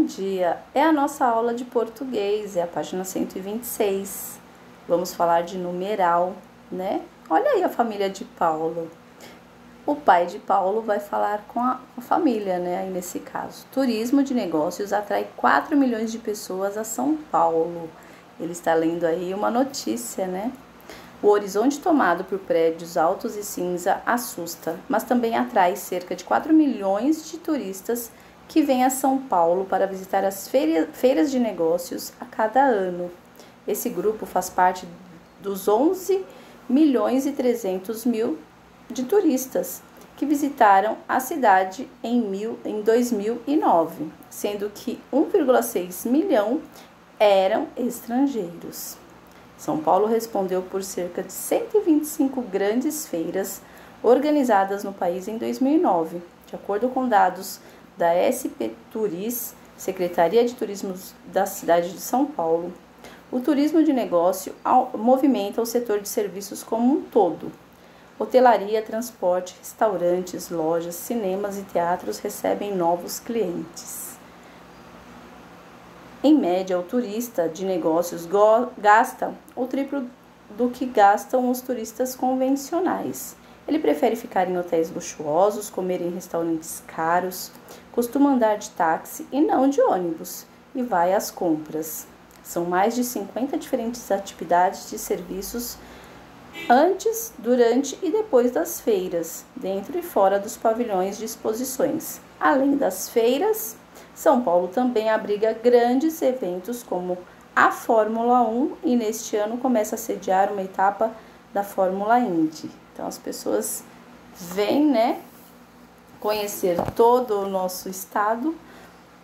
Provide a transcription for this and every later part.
dia! É a nossa aula de português, é a página 126. Vamos falar de numeral, né? Olha aí a família de Paulo. O pai de Paulo vai falar com a família, né? Aí nesse caso, turismo de negócios atrai 4 milhões de pessoas a São Paulo. Ele está lendo aí uma notícia, né? O horizonte tomado por prédios altos e cinza assusta, mas também atrai cerca de 4 milhões de turistas que vêm a São Paulo para visitar as feiras de negócios a cada ano. Esse grupo faz parte dos 11 milhões e 300 mil de turistas que visitaram a cidade em 2009, sendo que 1,6 milhão eram estrangeiros. São Paulo respondeu por cerca de 125 grandes feiras organizadas no país em 2009, de acordo com dados da SP Turis, Secretaria de Turismo da cidade de São Paulo. O turismo de negócio movimenta o setor de serviços como um todo. Hotelaria, transporte, restaurantes, lojas, cinemas e teatros recebem novos clientes. Em média, o turista de negócios gasta o triplo do que gastam os turistas convencionais. Ele prefere ficar em hotéis luxuosos, comer em restaurantes caros, costuma andar de táxi e não de ônibus, e vai às compras. São mais de 50 diferentes atividades de serviços antes, durante e depois das feiras, dentro e fora dos pavilhões de exposições. Além das feiras, São Paulo também abriga grandes eventos como a Fórmula 1 e neste ano começa a sediar uma etapa da Fórmula Indy. Então as pessoas vêm, né, conhecer todo o nosso estado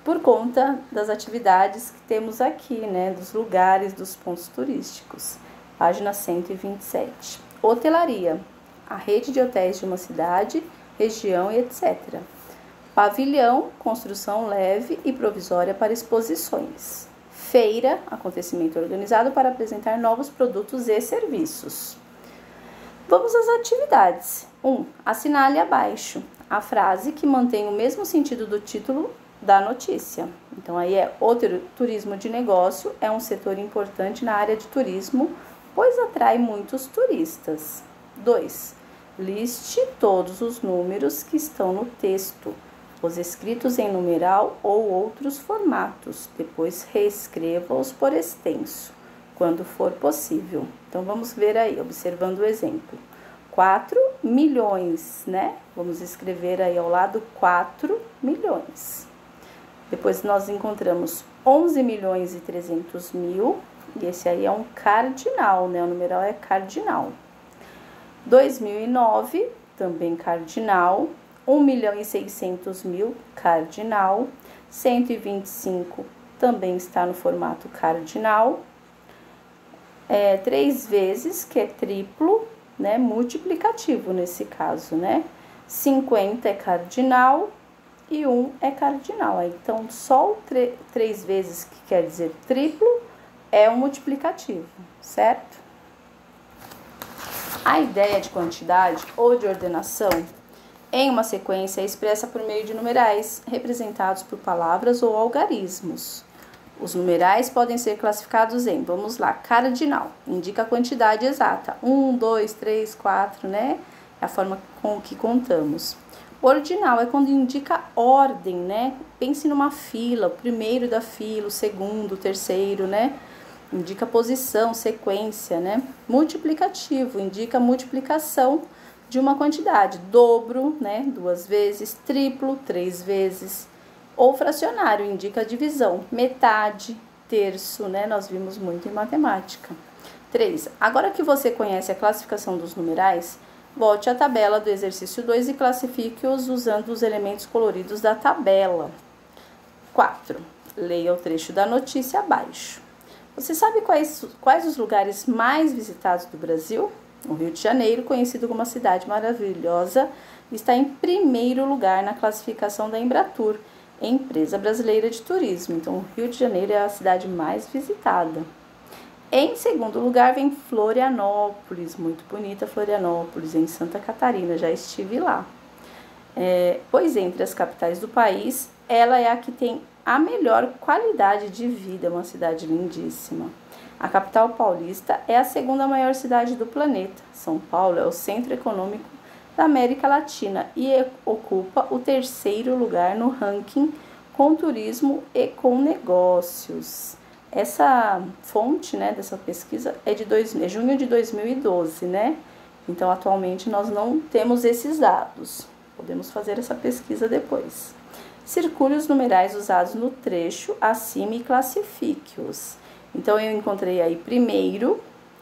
por conta das atividades que temos aqui, né, dos lugares, dos pontos turísticos. Página 127. Hotelaria, a rede de hotéis de uma cidade, região e etc. Pavilhão, construção leve e provisória para exposições. Feira, acontecimento organizado para apresentar novos produtos e serviços. Vamos às atividades. 1. Assinale abaixo a frase que mantém o mesmo sentido do título da notícia. Então aí é: o turismo de negócio é um setor importante na área de turismo, pois atrai muitos turistas. 2. Liste todos os números que estão no texto, os escritos em numeral ou outros formatos. Depois reescreva-os por extenso, quando for possível. Então vamos ver aí, observando o exemplo. 4 milhões, né? Vamos escrever aí ao lado 4 milhões. Depois nós encontramos 11 milhões e 300 mil, e esse aí é um cardinal, né? O numeral é cardinal. 2009, também cardinal. 1 milhão e 600 mil, cardinal. 125 também está no formato cardinal. 3 vezes, que é triplo, né? Multiplicativo nesse caso, né? 50 é cardinal e 1 é cardinal. Então, só 3 vezes, que quer dizer triplo, é um multiplicativo, certo? A ideia de quantidade ou de ordenação em uma sequência é expressa por meio de numerais, representados por palavras ou algarismos. Os numerais podem ser classificados em, vamos lá, cardinal, indica a quantidade exata, 1, 2, 3, 4, né? É a forma com que contamos. Ordinal é quando indica ordem, né? Pense numa fila, o primeiro da fila, o segundo, o terceiro, né? Indica posição, sequência, né? Multiplicativo, indica a multiplicação de uma quantidade, dobro, né? 2 vezes, triplo, 3 vezes. Ou fracionário, indica a divisão, metade, terço, né? Nós vimos muito em matemática. 3. Agora que você conhece a classificação dos numerais, volte à tabela do exercício 2 e classifique-os usando os elementos coloridos da tabela. 4. Leia o trecho da notícia abaixo. Você sabe quais os lugares mais visitados do Brasil? O Rio de Janeiro, conhecido como uma cidade maravilhosa, está em primeiro lugar na classificação da Embratur, Empresa Brasileira de Turismo. Então, o Rio de Janeiro é a cidade mais visitada. Em segundo lugar vem Florianópolis, muito bonita Florianópolis, em Santa Catarina, já estive lá. Pois entre as capitais do país, ela é a que tem a melhor qualidade de vida, uma cidade lindíssima. A capital paulista é a segunda maior cidade do planeta. São Paulo é o centro econômico da América Latina e ocupa o terceiro lugar no ranking com turismo e com negócios. Essa fonte, né, dessa pesquisa é de junho de 2012, né? Então, atualmente, nós não temos esses dados. Podemos fazer essa pesquisa depois. Circule os numerais usados no trecho acima e classifique-os. Então, eu encontrei aí primeiro,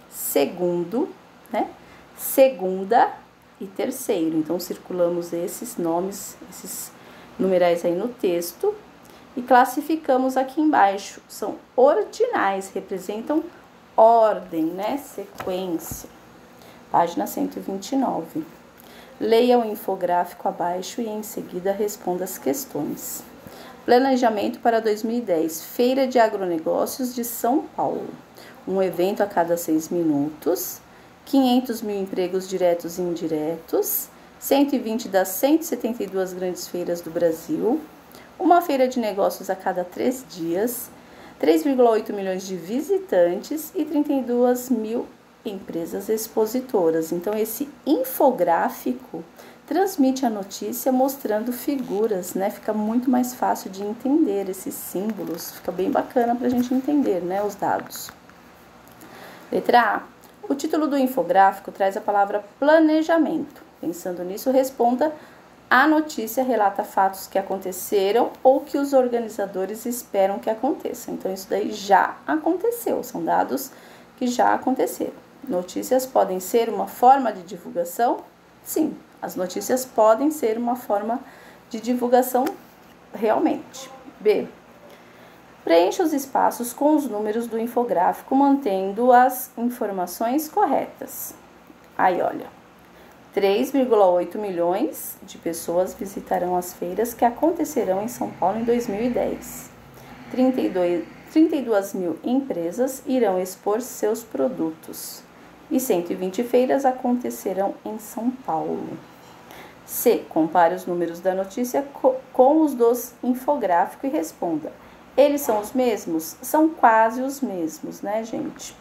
segundo, né? Segunda e terceiro. Então, circulamos esses nomes, esses numerais aí no texto e classificamos aqui embaixo. São ordinais, representam ordem, né? Sequência. Página 129. Leia o infográfico abaixo e em seguida responda as questões. Planejamento para 2010. Feira de Agronegócios de São Paulo. Um evento a cada 6 minutos. 500 mil empregos diretos e indiretos. 120 das 172 grandes feiras do Brasil. Uma feira de negócios a cada 3 dias. 3,8 milhões de visitantes e 32 mil empresas expositoras. Então, esse infográfico transmite a notícia mostrando figuras, né? Fica muito mais fácil de entender esses símbolos, fica bem bacana para a gente entender, né? Os dados. Letra A. O título do infográfico traz a palavra planejamento. Pensando nisso, responda: a notícia relata fatos que aconteceram ou que os organizadores esperam que aconteçam. Então, isso daí já aconteceu, são dados que já aconteceram. Notícias podem ser uma forma de divulgação? Sim, as notícias podem ser uma forma de divulgação realmente. B. Preencha os espaços com os números do infográfico, mantendo as informações corretas. Aí, olha, 3,8 milhões de pessoas visitarão as feiras que acontecerão em São Paulo em 2010. 32 mil empresas irão expor seus produtos e 120 feiras acontecerão em São Paulo. C. Compare os números da notícia com os dos infográfico e responda: eles são os mesmos? São quase os mesmos, né, gente?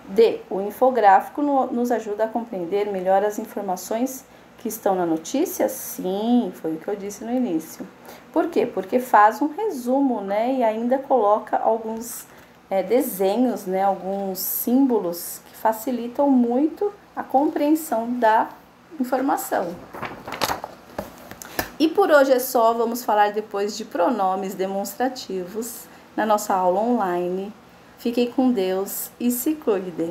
D. O infográfico nos ajuda a compreender melhor as informações que estão na notícia? Sim, foi o que eu disse no início. Por quê? Porque faz um resumo, né? E ainda coloca alguns desenhos, né? Alguns símbolos que facilitam muito a compreensão da informação. E por hoje é só, vamos falar depois de pronomes demonstrativos na nossa aula online. Fiquem com Deus e se cuidem.